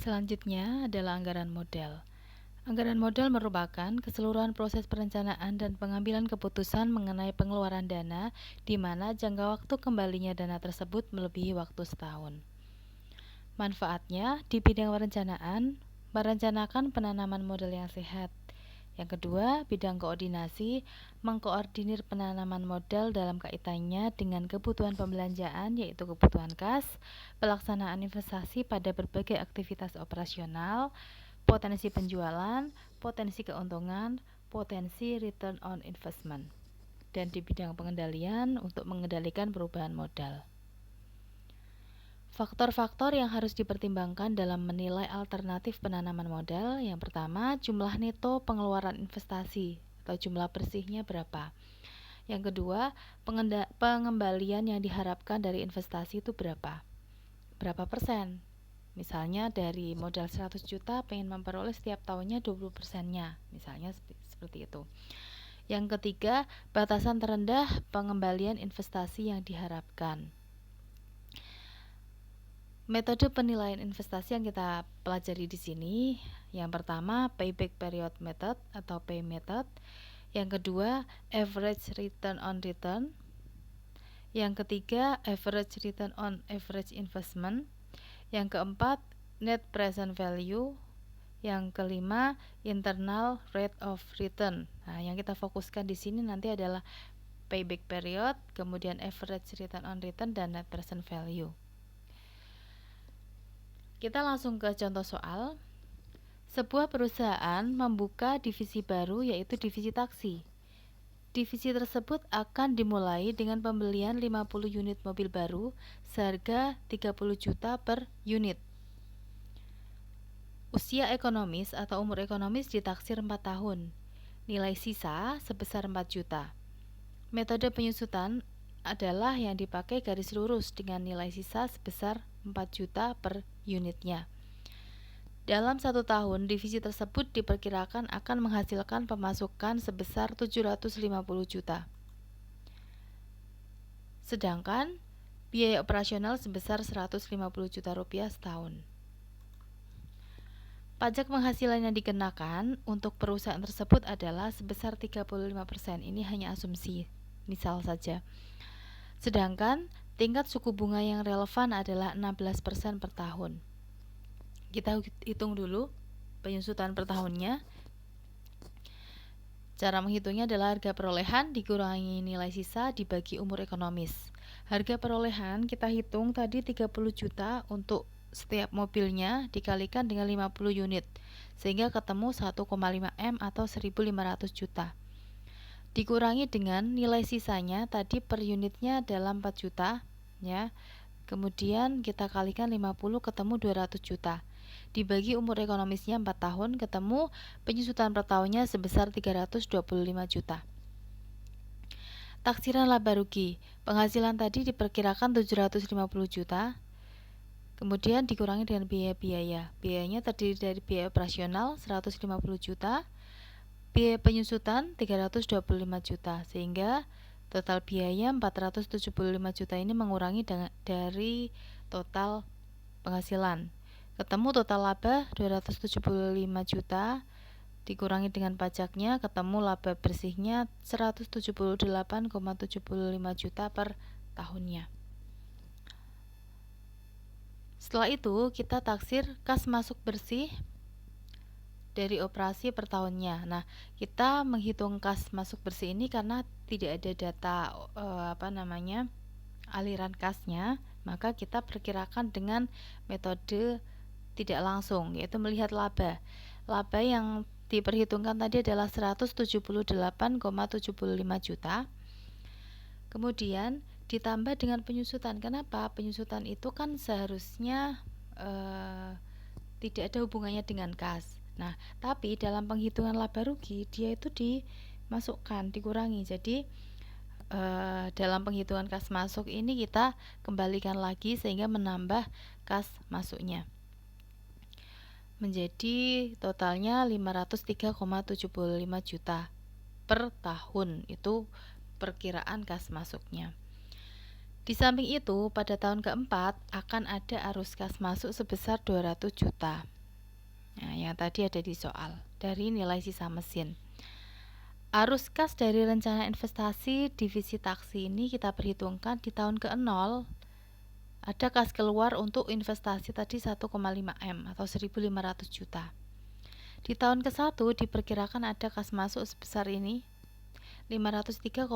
Selanjutnya adalah anggaran modal. Anggaran modal merupakan keseluruhan proses perencanaan dan pengambilan keputusan mengenai pengeluaran dana, di mana jangka waktu kembalinya dana tersebut melebihi waktu setahun. Manfaatnya di bidang perencanaan, merencanakan penanaman modal yang sehat. Yang kedua, bidang koordinasi, mengkoordinir penanaman modal dalam kaitannya dengan kebutuhan pembelanjaan, yaitu kebutuhan kas, pelaksanaan investasi pada berbagai aktivitas operasional, potensi penjualan, potensi keuntungan, potensi return on investment. Dan di bidang pengendalian untuk mengendalikan perubahan modal. Faktor-faktor yang harus dipertimbangkan dalam menilai alternatif penanaman modal. Yang pertama, jumlah neto pengeluaran investasi atau jumlah bersihnya berapa. Yang kedua, pengembalian yang diharapkan dari investasi itu berapa persen. Misalnya dari modal 100 juta pengen memperoleh setiap tahunnya 20%-nya, misalnya seperti itu. Yang ketiga, batasan terendah pengembalian investasi yang diharapkan. Metode penilaian investasi yang kita pelajari di sini, yang pertama payback period method atau pay method, yang kedua average return on return, yang ketiga average return on average investment, yang keempat net present value, yang kelima internal rate of return. Nah, yang kita fokuskan di sini nanti adalah payback period, kemudian average return on return dan net present value. Kita langsung ke contoh soal. Sebuah perusahaan membuka divisi baru, yaitu divisi taksi. Divisi tersebut akan dimulai dengan pembelian 50 unit mobil baru seharga 30 juta per unit. Usia ekonomis atau umur ekonomis ditaksir 4 tahun. Nilai sisa sebesar 4 juta. Metode penyusutan adalah yang dipakai garis lurus dengan nilai sisa sebesar 4 juta per unitnya. Dalam 1 tahun, divisi tersebut diperkirakan akan menghasilkan pemasukan sebesar 750 juta. Sedangkan biaya operasional sebesar 150 juta rupiah setahun. Pajak penghasilan yang dikenakan untuk perusahaan tersebut adalah sebesar 35%. Ini hanya asumsi, misal saja. Sedangkan tingkat suku bunga yang relevan adalah 16% per tahun. Kita hitung dulu penyusutan per tahunnya. Cara menghitungnya adalah harga perolehan dikurangi nilai sisa dibagi umur ekonomis. Harga perolehan kita hitung tadi 30 juta untuk setiap mobilnya dikalikan dengan 50 unit, sehingga ketemu 1,5 M atau 1.500 juta. Dikurangi dengan nilai sisanya tadi per unitnya adalah 4 juta, ya. Kemudian kita kalikan 50 ketemu 200 juta. Dibagi umur ekonomisnya 4 tahun, ketemu penyusutan per tahunnya sebesar 325 juta. Taksiran laba rugi. Penghasilan tadi diperkirakan 750 juta. Kemudian dikurangi dengan biaya-biaya. Biayanya terdiri dari biaya operasional 150 juta, biaya penyusutan 325 juta, sehingga total biaya 475 juta ini mengurangi dari total penghasilan. Ketemu total laba 275 juta dikurangi dengan pajaknya, ketemu laba bersihnya 178,75 juta per tahunnya. Setelah itu kita taksir kas masuk bersih dari operasi per tahunnya. Nah, kita menghitung kas masuk bersih ini karena tidak ada data aliran kasnya, maka kita perkirakan dengan metode tidak langsung, yaitu melihat laba. Laba yang diperhitungkan tadi adalah 178,75 juta. Kemudian ditambah dengan penyusutan. Kenapa? Penyusutan itu kan seharusnya tidak ada hubungannya dengan kas. Nah, tapi dalam penghitungan laba rugi dia itu dimasukkan, dikurangi. Jadi dalam penghitungan kas masuk ini kita kembalikan lagi sehingga menambah kas masuknya. Menjadi totalnya 503,75 juta per tahun. Itu perkiraan kas masuknya. Di samping itu, pada tahun keempat akan ada arus kas masuk sebesar 200 juta. Nah, yang tadi ada di soal dari nilai sisa mesin. Arus kas dari rencana investasi divisi taksi ini kita perhitungkan di tahun ke-0 ada kas keluar untuk investasi tadi 1,5 M atau 1.500 juta. Di tahun ke-1 diperkirakan ada kas masuk sebesar ini 503,75.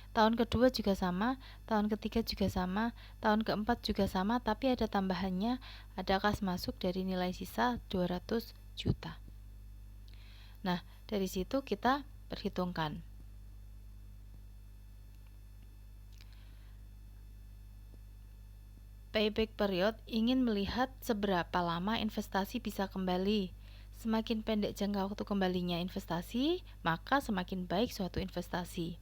Tahun kedua juga sama, tahun ketiga juga sama, tahun keempat juga sama, tapi ada tambahannya, ada kas masuk dari nilai sisa 200 juta. Nah, dari situ kita perhitungkan. Payback period ingin melihat seberapa lama investasi bisa kembali. Semakin pendek jangka waktu kembalinya investasi, maka semakin baik suatu investasi.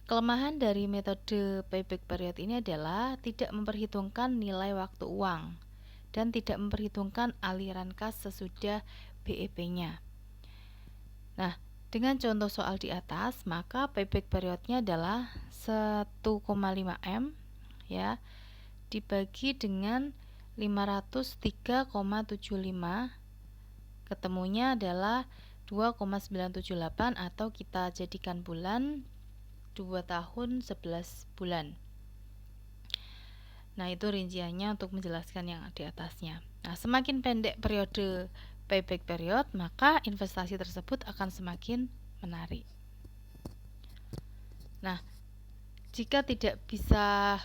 Kelemahan dari metode payback period ini adalah tidak memperhitungkan nilai waktu uang dan tidak memperhitungkan aliran kas sesudah BEP-nya. Nah, dengan contoh soal di atas, maka payback periodnya adalah 1,5 M ya, dibagi dengan 503,75, ketemunya adalah 2,978 atau kita jadikan bulan 2 tahun 11 bulan. Nah, itu rinciannya untuk menjelaskan yang di atasnya. Nah, semakin pendek periode payback period, maka investasi tersebut akan semakin menarik. Nah, jika tidak bisa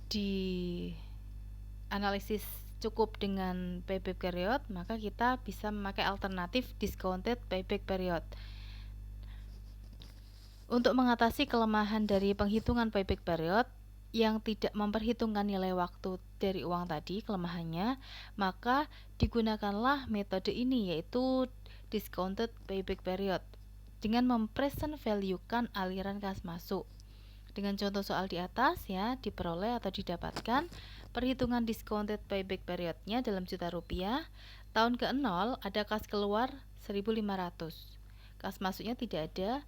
dianalisis cukup dengan payback period, maka kita bisa memakai alternatif discounted payback period. Untuk mengatasi kelemahan dari penghitungan payback period yang tidak memperhitungkan nilai waktu dari uang tadi, kelemahannya, maka digunakanlah metode ini, yaitu discounted payback period, dengan mempresent value-kan aliran kas masuk. Dengan contoh soal di atas ya, diperoleh atau didapatkan perhitungan discounted payback periodnya dalam juta rupiah. Tahun ke-0 ada kas keluar 1.500, kas masuknya tidak ada,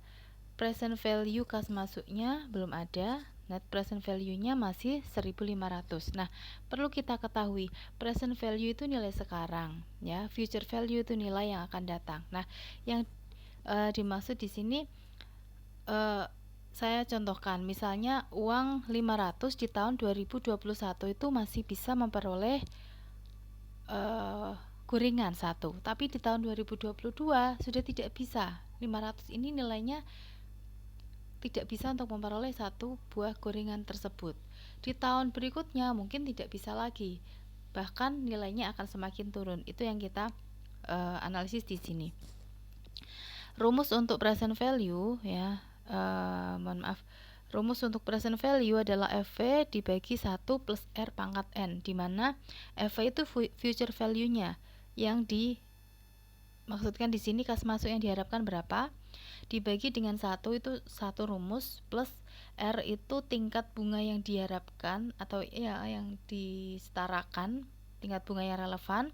present value kas masuknya belum ada, net present value-nya masih 1.500. Nah, perlu kita ketahui, present value itu nilai sekarang ya, future value itu nilai yang akan datang. Nah, yang dimaksud di sini saya contohkan, misalnya uang 500 di tahun 2021 itu masih bisa memperoleh gorengan 1, tapi di tahun 2022 sudah tidak bisa. 500 ini nilainya tidak bisa untuk memperoleh 1 buah gorengan tersebut. Di tahun berikutnya mungkin tidak bisa lagi, bahkan nilainya akan semakin turun. Itu yang kita analisis di sini. Rumus untuk present value ya, rumus untuk present value adalah FV dibagi 1 plus R pangkat N, di mana FV itu future value-nya, yang dimaksudkan di sini kas masuk yang diharapkan berapa, dibagi dengan 1 itu 1 rumus, plus R itu tingkat bunga yang diharapkan atau ya yang disetarakan, tingkat bunga yang relevan,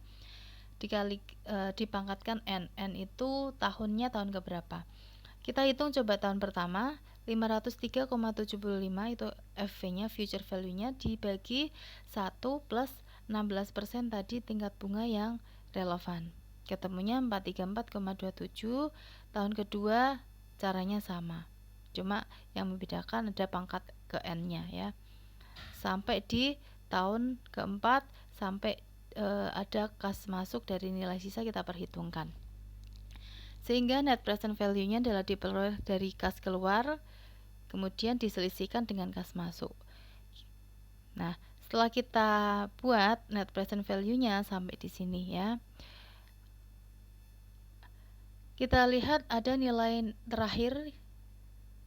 dikali dipangkatkan N. N itu tahunnya tahun keberapa. Kita hitung coba tahun pertama, 503,75 itu FV-nya, future value-nya, dibagi 1 plus 16% tadi tingkat bunga yang relevan. Ketemunya 434,27. Tahun kedua caranya sama, cuma yang membedakan ada pangkat ke N-nya ya. Sampai di tahun keempat sampai ada kas masuk dari nilai sisa kita perhitungkan, sehingga net present value-nya adalah diperoleh dari kas keluar kemudian diselisihkan dengan kas masuk. Nah, setelah kita buat net present value-nya sampai di sini ya, kita lihat ada nilai terakhir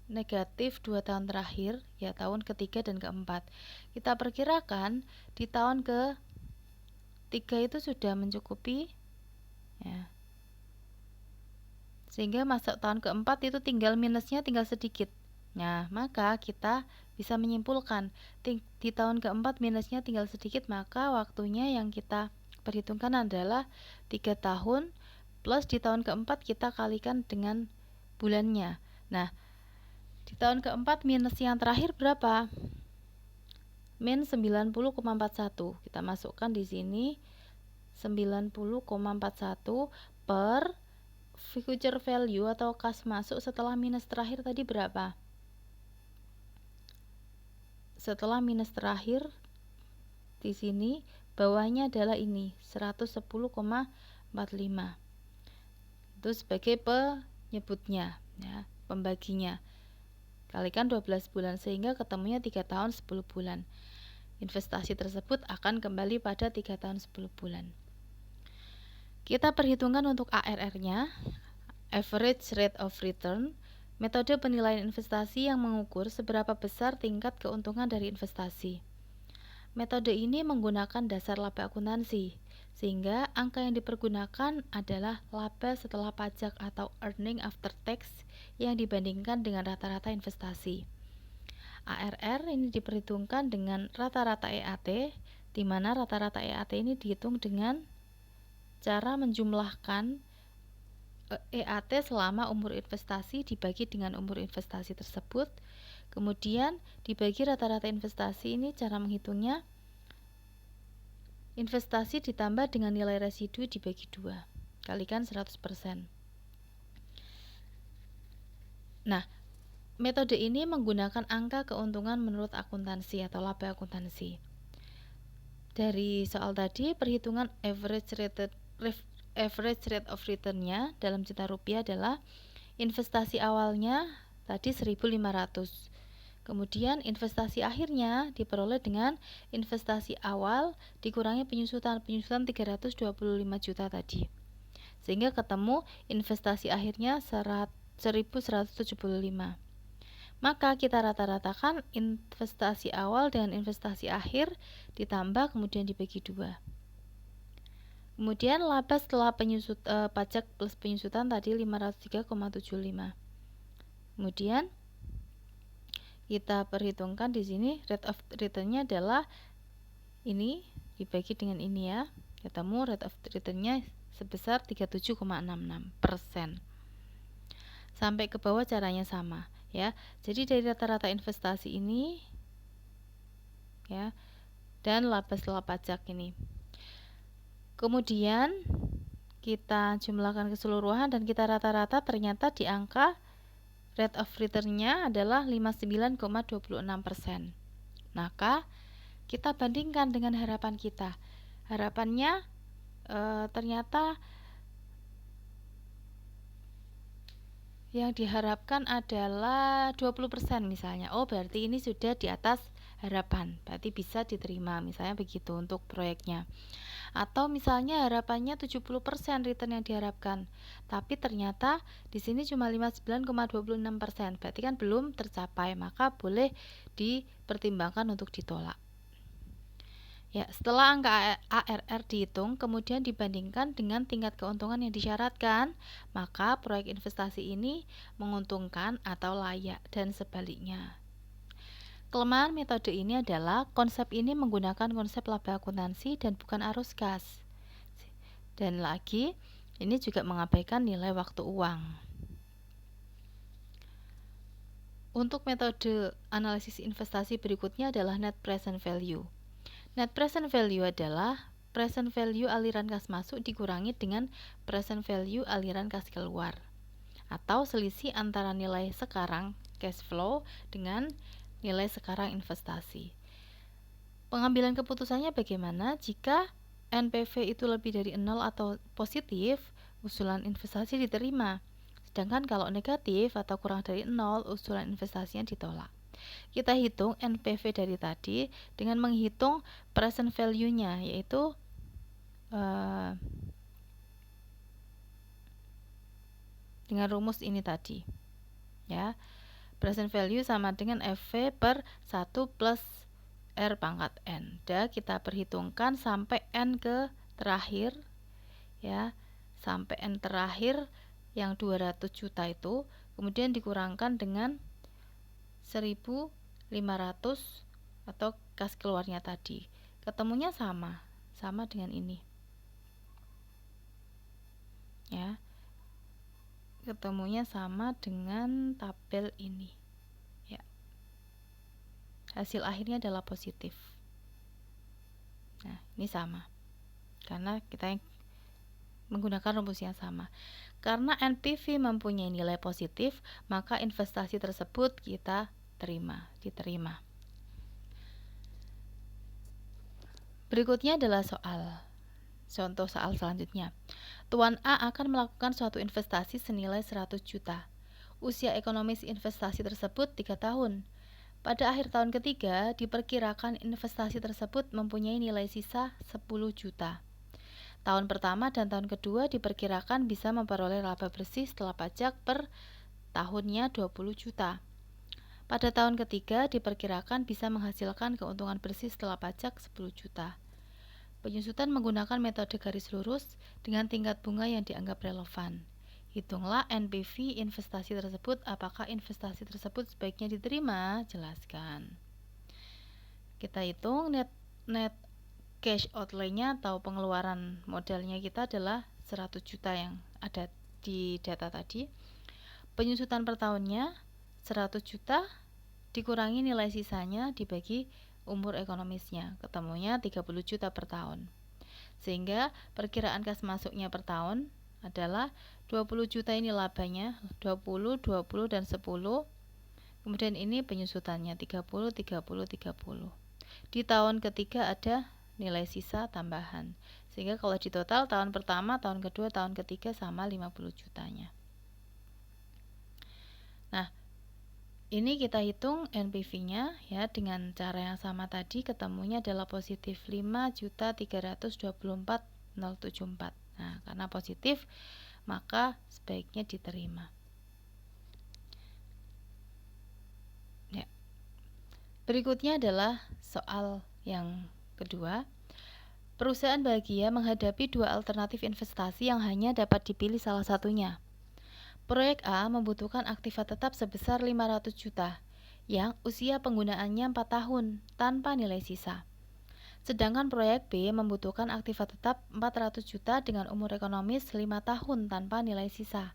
negatif 2 tahun terakhir ya, tahun ketiga dan keempat. Kita perkirakan di tahun ketiga itu sudah mencukupi ya, sehingga masuk tahun keempat itu tinggal minusnya tinggal sedikit. Nah, maka kita bisa menyimpulkan di tahun keempat minusnya tinggal sedikit, maka waktunya yang kita perhitungkan adalah 3 tahun plus di tahun keempat kita kalikan dengan bulannya. Nah, di tahun keempat minus yang terakhir berapa? Min 90,41. Kita masukkan di sini 90,41 per future value atau kas masuk setelah minus terakhir tadi berapa? Setelah minus terakhir di sini bawahnya adalah ini 110,45. Itu sebagai penyebutnya ya, pembaginya. Kalikan 12 bulan sehingga ketemunya 3 tahun 10 bulan. Investasi tersebut akan kembali pada 3 tahun 10 bulan. Kita perhitungkan untuk ARR-nya, Average Rate of Return, metode penilaian investasi yang mengukur seberapa besar tingkat keuntungan dari investasi. Metode ini menggunakan dasar laba akuntansi, sehingga angka yang dipergunakan adalah laba setelah pajak atau earning after tax yang dibandingkan dengan rata-rata investasi. ARR ini diperhitungkan dengan rata-rata EAT, di mana rata-rata EAT ini dihitung dengan cara menjumlahkan EAT selama umur investasi dibagi dengan umur investasi tersebut, kemudian dibagi rata-rata investasi. Ini cara menghitungnya, investasi ditambah dengan nilai residu dibagi 2, kalikan 100%. Nah, metode ini menggunakan angka keuntungan menurut akuntansi atau laba akuntansi. Dari soal tadi, perhitungan average rate of return-nya dalam juta rupiah adalah investasi awalnya tadi 1.500. Kemudian investasi akhirnya diperoleh dengan investasi awal dikurangi penyusutan 325 juta tadi. Sehingga ketemu investasi akhirnya 1.175. Maka kita rata-ratakan investasi awal dengan investasi akhir ditambah kemudian dibagi 2. Kemudian laba setelah pajak plus penyusutan tadi 503,75. Kemudian kita perhitungkan di sini rate of return-nya adalah ini dibagi dengan ini ya. Ketemu rate of return-nya sebesar 37,66%. Sampai ke bawah caranya sama ya. Jadi dari rata-rata investasi ini ya dan laba setelah pajak ini. Kemudian kita jumlahkan keseluruhan dan kita rata-rata ternyata di angka rate of return-nya adalah 59,26%. Maka kita bandingkan dengan harapan kita. Harapannya ternyata yang diharapkan adalah 20% misalnya. Oh, berarti ini sudah di atas harapan. Berarti bisa diterima misalnya begitu untuk proyeknya. Atau misalnya harapannya 70% return yang diharapkan. Tapi ternyata di sini cuma 59,26%. Berarti kan belum tercapai, maka boleh dipertimbangkan untuk ditolak. Ya, setelah angka ARR dihitung, kemudian dibandingkan dengan tingkat keuntungan yang disyaratkan, maka proyek investasi ini menguntungkan atau layak dan sebaliknya. Kelemahan metode ini adalah konsep ini menggunakan konsep laba akuntansi dan bukan arus kas. Dan lagi, ini juga mengabaikan nilai waktu uang. Untuk metode analisis investasi berikutnya adalah net present value. Net present value adalah present value aliran kas masuk dikurangi dengan present value aliran kas keluar, atau selisih antara nilai sekarang cash flow dengan nilai sekarang investasi. Pengambilan keputusannya bagaimana? Jika NPV itu lebih dari 0 atau positif, usulan investasi diterima. Sedangkan kalau negatif atau kurang dari 0, usulan investasinya ditolak. Kita hitung NPV dari tadi dengan menghitung present value-nya, yaitu dengan rumus ini tadi ya. Present value sama dengan FV per 1 plus R pangkat N. Dan kita perhitungkan sampai N ke terakhir ya, sampai N terakhir yang 200 juta itu kemudian dikurangkan dengan 1.500 atau kas keluarnya tadi. Ketemunya sama dengan ini. Ya. Ketemunya sama dengan tabel ini. Ya. Hasil akhirnya adalah positif. Nah, ini sama. karena kita yang menggunakan rumus yang sama. Karena NPV mempunyai nilai positif, maka investasi tersebut kita diterima. Berikutnya adalah contoh soal selanjutnya. Tuan A akan melakukan suatu investasi senilai 100 juta. Usia ekonomis investasi tersebut 3 tahun. Pada akhir tahun ketiga, diperkirakan investasi tersebut mempunyai nilai sisa 10 juta. Tahun pertama dan tahun kedua diperkirakan bisa memperoleh laba bersih setelah pajak per tahunnya 20 juta. Pada tahun ketiga diperkirakan bisa menghasilkan keuntungan bersih setelah pajak 10 juta. Penyusutan menggunakan metode garis lurus dengan tingkat bunga yang dianggap relevan. Hitunglah NPV investasi tersebut. Apakah investasi tersebut sebaiknya diterima? Jelaskan. Kita hitung net cash outlay-nya atau pengeluaran modalnya kita adalah 100 juta yang ada di data tadi. Penyusutan per tahunnya 100 juta dikurangi nilai sisanya dibagi umur ekonomisnya, ketemunya 30 juta per tahun. Sehingga perkiraan kas masuknya per tahun adalah 20 juta ini labanya, 20, 20 dan 10. Kemudian ini penyusutannya 30, 30, 30. Di tahun ketiga ada nilai sisa tambahan. Sehingga kalau di total tahun pertama, tahun kedua, tahun ketiga sama 50 jutanya. Nah, ini kita hitung NPV-nya ya dengan cara yang sama tadi, ketemunya adalah positif 5.324.074. Nah, karena positif maka sebaiknya diterima. Ya. Berikutnya adalah soal yang kedua. Perusahaan bahagia menghadapi dua alternatif investasi yang hanya dapat dipilih salah satunya. Proyek A membutuhkan aktiva tetap sebesar 500 juta, yang usia penggunaannya 4 tahun, tanpa nilai sisa. Sedangkan proyek B membutuhkan aktiva tetap 400 juta dengan umur ekonomis 5 tahun tanpa nilai sisa.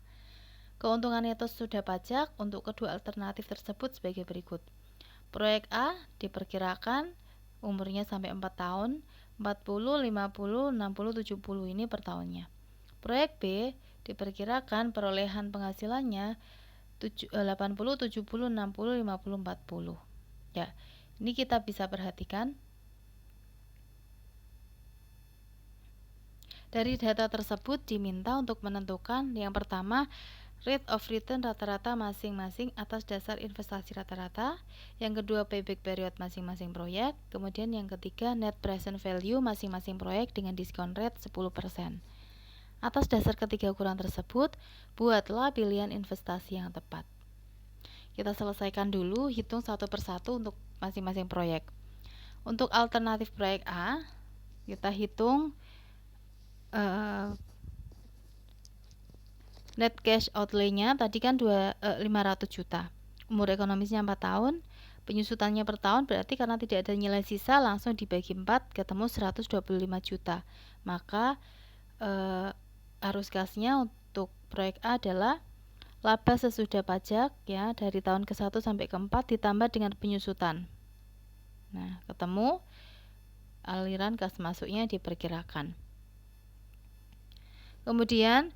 Keuntungan neto sudah pajak untuk kedua alternatif tersebut sebagai berikut. Proyek A diperkirakan umurnya sampai 4 tahun, 40, 50, 60, 70 ini per tahunnya. Proyek B diperkirakan perolehan penghasilannya 80, 70, 60, 50, 40. Ya, ini kita bisa perhatikan. Dari data tersebut diminta untuk menentukan yang pertama rate of return rata-rata masing-masing atas dasar investasi rata-rata, yang kedua payback period masing-masing proyek, kemudian yang ketiga net present value masing-masing proyek dengan diskon rate 10%. Atas dasar ketiga ukuran tersebut, buatlah pilihan investasi yang tepat. Kita selesaikan dulu, hitung satu persatu untuk masing-masing proyek. Untuk alternatif proyek A, kita hitung net cash outlay-nya tadi kan 500 juta. Umur ekonomisnya 4 tahun. Penyusutannya per tahun berarti karena tidak ada nilai sisa langsung dibagi 4 ketemu 125 juta. Maka arus kasnya untuk proyek A adalah laba sesudah pajak ya dari tahun ke-1 sampai ke-4 ditambah dengan penyusutan. Nah, ketemu aliran kas masuknya diperkirakan. Kemudian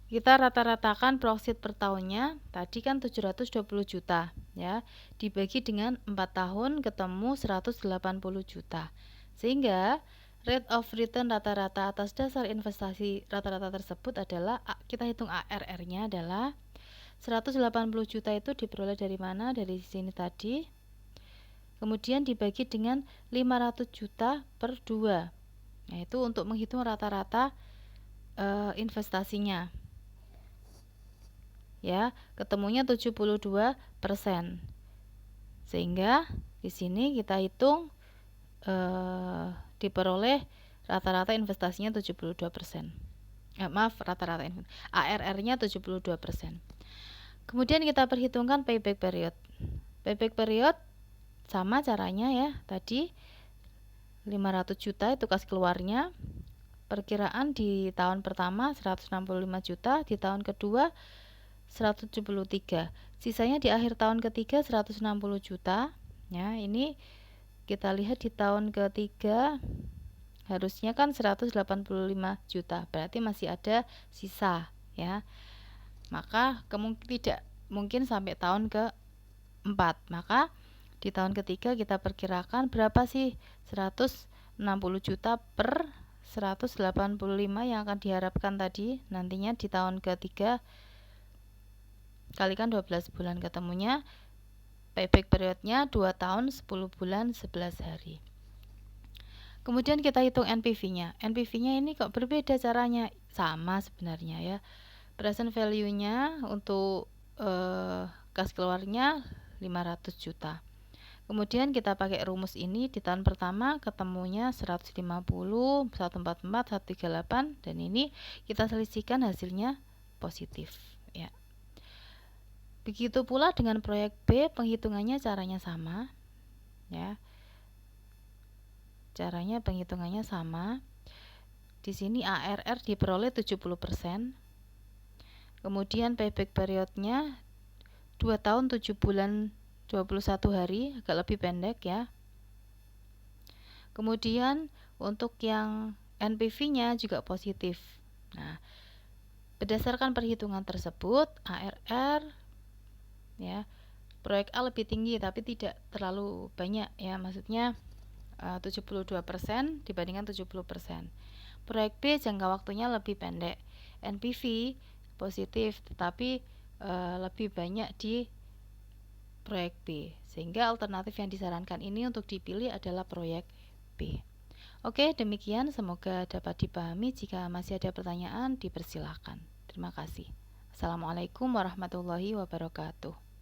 kita rata-ratakan profit per tahunnya, tadi kan 720 juta ya, dibagi dengan 4 tahun ketemu 180 juta. Sehingga rate of return rata-rata atas dasar investasi rata-rata tersebut adalah, kita hitung ARR-nya adalah 180 juta itu diperoleh dari mana? Dari sini tadi. Kemudian dibagi dengan 500 juta per 2. Yaitu untuk menghitung rata-rata investasinya. Ya, ketemunya 72%. Sehingga di sini kita hitung diperoleh rata-rata investasinya 72%. Rata-rata ARR-nya 72%. Kemudian kita perhitungkan payback period. Payback period sama caranya ya, tadi 500 juta itu kas keluarnya. Perkiraan di tahun pertama 165 juta, di tahun kedua 173. Sisanya di akhir tahun ketiga 160 juta. Ya, ini kita lihat di tahun ketiga Harusnya kan 185 juta, berarti masih ada sisa ya. Maka tidak mungkin sampai tahun ke-4. Maka di tahun ketiga kita perkirakan berapa sih 160 juta per 185 yang akan diharapkan tadi nantinya di tahun ketiga, kalikan 12 bulan, ketemunya payback periodnya 2 tahun 10 bulan 11 hari. Kemudian kita hitung NPV-nya. NPV-nya ini kok berbeda caranya? Sama sebenarnya ya. Present value-nya untuk kas keluarnya 500 juta. Kemudian kita pakai rumus ini di tahun pertama ketemunya 150, 144, 138 dan ini kita selisihkan hasilnya positif ya. Begitu pula dengan proyek B, penghitungannya caranya sama ya. Penghitungannya sama. Di sini ARR diperoleh 70%. Kemudian payback periodnya 2 tahun 7 bulan 21 hari, agak lebih pendek ya. Kemudian untuk yang NPV-nya juga positif. Nah, berdasarkan perhitungan tersebut, ARR ya, proyek A lebih tinggi tapi tidak terlalu banyak ya, maksudnya 72% dibandingkan 70%. Proyek B jangka waktunya lebih pendek. NPV positif tetapi lebih banyak di proyek B, sehingga alternatif yang disarankan ini untuk dipilih adalah proyek B. Oke, demikian, semoga dapat dipahami. Jika masih ada pertanyaan, dipersilahkan. Terima kasih. Assalamualaikum warahmatullahi wabarakatuh.